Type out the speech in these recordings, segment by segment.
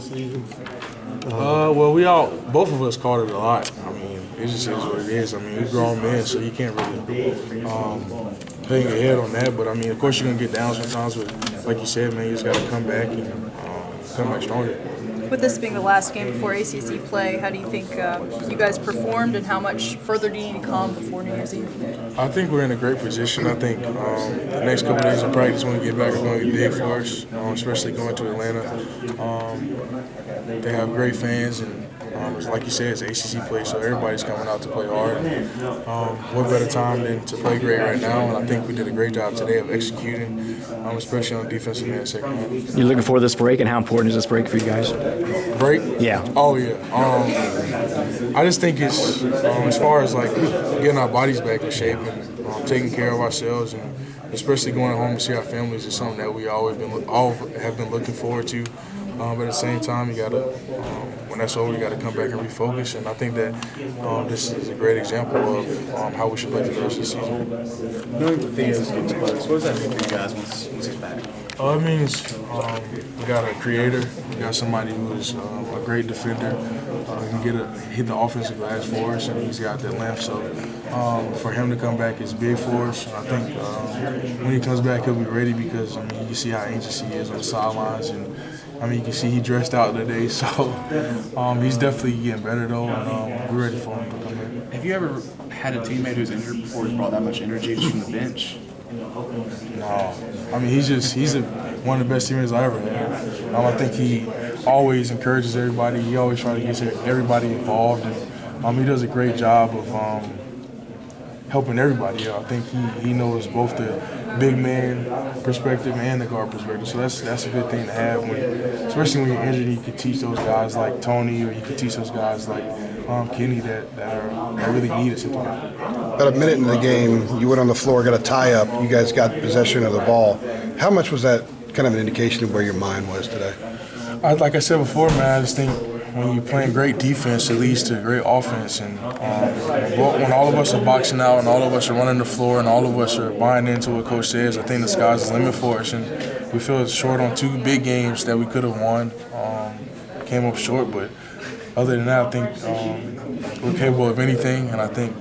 Season? Well, both of us caught it a lot. I mean, it just is what it is. I mean, we're grown men, so you can't really hang your head on that. But I mean, of course, you're gonna get down sometimes. But like you said, man, you just gotta come back and come back stronger. With this being the last game before ACC play, how do you think you guys performed, and how much further do you need to come before New Year's Eve? I think we're in a great position. I think the next couple of days of practice when we get back are going to be big for us, especially going to Atlanta. They have great fans, and like you said, it's ACC play, so everybody's coming out to play hard. What better time than to play great right now? And I think we did a great job today of executing, especially on the defensive end second half. You looking for this break, and how important is this break for you guys? Break? Yeah. Oh, yeah. I just think it's, as far as like getting our bodies back in shape and taking care of ourselves, and especially going home to see our families is something that we all have been looking forward to. But at the same time, you gotta, when that's over, you gotta come back and refocus. And I think that this is a great example of how we should play for the rest of the season. Knowing that Theo's getting close, what does that mean for you guys once he's back? It means we got a creator, we got somebody who is a great defender, he can hit the offensive glass for us, and he's got that length. So for him to come back is big for us. I think when he comes back, he'll be ready because, I mean, you can see how anxious he is on the sidelines, and I mean, you can see he dressed out today. So he's definitely getting better though, and we're ready for him to come in. Have you ever had a teammate who's injured before who's brought that much energy just from the bench? No, I mean he's one of the best teammates I ever had. I think he always encourages everybody. He always tries to get everybody involved, and he does a great job of helping everybody out. I think he knows both the big man perspective and the guard perspective. So that's a good thing to have, especially when you're injured. You can teach those guys like Tony, or you can teach those guys like Kenny that really need it sometimes. About a minute in the game, you went on the floor, got a tie-up. You guys got possession of the ball. How much was that kind of an indication of where your mind was today? Like I said before, man, I just think when you're playing great defense, it leads to great offense. And when all of us are boxing out and all of us are running the floor and all of us are buying into what Coach says, I think the sky's the limit for us. And we feel short on two big games that we could have won. Came up short, but other than that, I think we're capable of anything. And I think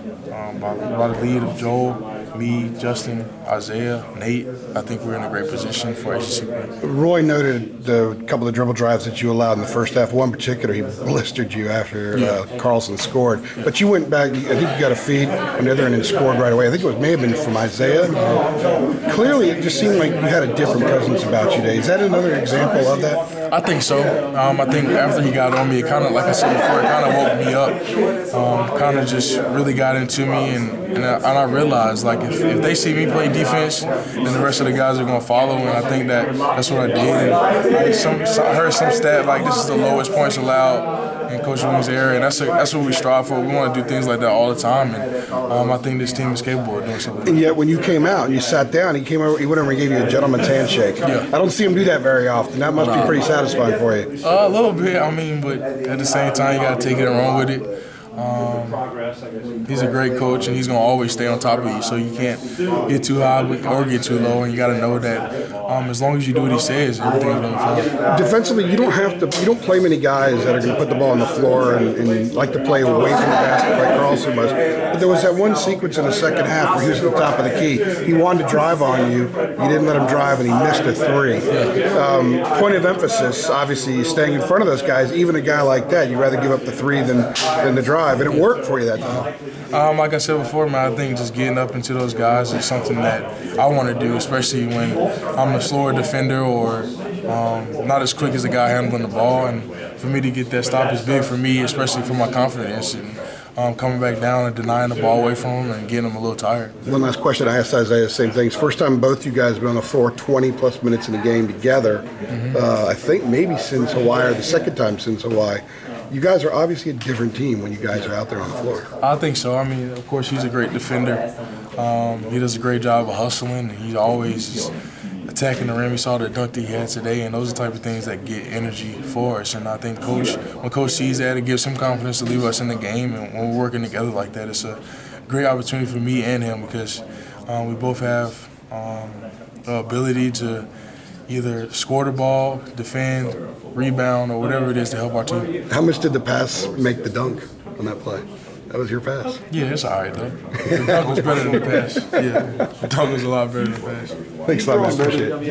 by the lead of Joel, me, Justin, Isaiah, Nate, I think we're in a great position for ACC play. Roy noted the couple of dribble drives that you allowed in the first half. One particular, he blistered you after Carlson scored. But you went back, I think you got a feed on the other end and scored right away. I think it may have been from Isaiah. Clearly, it just seemed like you had a different presence about you today. Is that another example of that? I think so. I think after he got on me, it kind of, like I said before, it kind of woke me up. Kind of just really got into me, and I realized, like, if they see me play defense, then the rest of the guys are going to follow, and I think that's what I did. And I heard some stat like this is the lowest points allowed in Coach Williams' era, and that's what we strive for. We want to do things like that all the time, and I think this team is capable of doing something. And yet when you came out and you sat down, he went over and gave you a gentleman's handshake. Yeah. I don't see him do that very often. That must be pretty satisfying for you. A little bit, I mean, but at the same time, you got to take it and run with it. He's a great coach, and he's going to always stay on top of you, so you can't get too high or get too low, and you got to know that as long as you do what he says, everything's going to fall. Defensively, you don't play many guys that are going to put the ball on the floor and like to play away from the basket like Carlson was. But there was that one sequence in the second half where he was at the top of the key. He wanted to drive on you. You didn't let him drive, and he missed a three. Point of emphasis, obviously, staying in front of those guys. Even a guy like that, you'd rather give up the three than the drive, and it worked for you that time. Like I said before, man, I think just getting up into those guys is something that I want to do, especially when I'm a slower defender or not as quick as the guy handling the ball. And for me to get that stop is big for me, especially for my confidence. And coming back down and denying the ball away from him and getting him a little tired. One last question I asked Isaiah, same thing. It's first time both you guys have been on the floor 20-plus minutes in a game together. I think maybe since Hawaii, or the second time since Hawaii. You guys are obviously a different team when you guys are out there on the floor. I think so. I mean, of course, he's a great defender. He does a great job of hustling, and he's always attacking the rim. You saw the dunk that he had today, and those are the type of things that get energy for us. And I think when Coach sees that, it gives him confidence to leave us in the game. And when we're working together like that, it's a great opportunity for me and him because we both have the ability to either score the ball, defend, rebound, or whatever it is to help our team. How much did the pass make the dunk on that play? That was your pass. Yeah, it's all right, though. The dunk was better than the pass. Yeah, the dunk was a lot better than the pass. Thanks a lot, man. Appreciate it.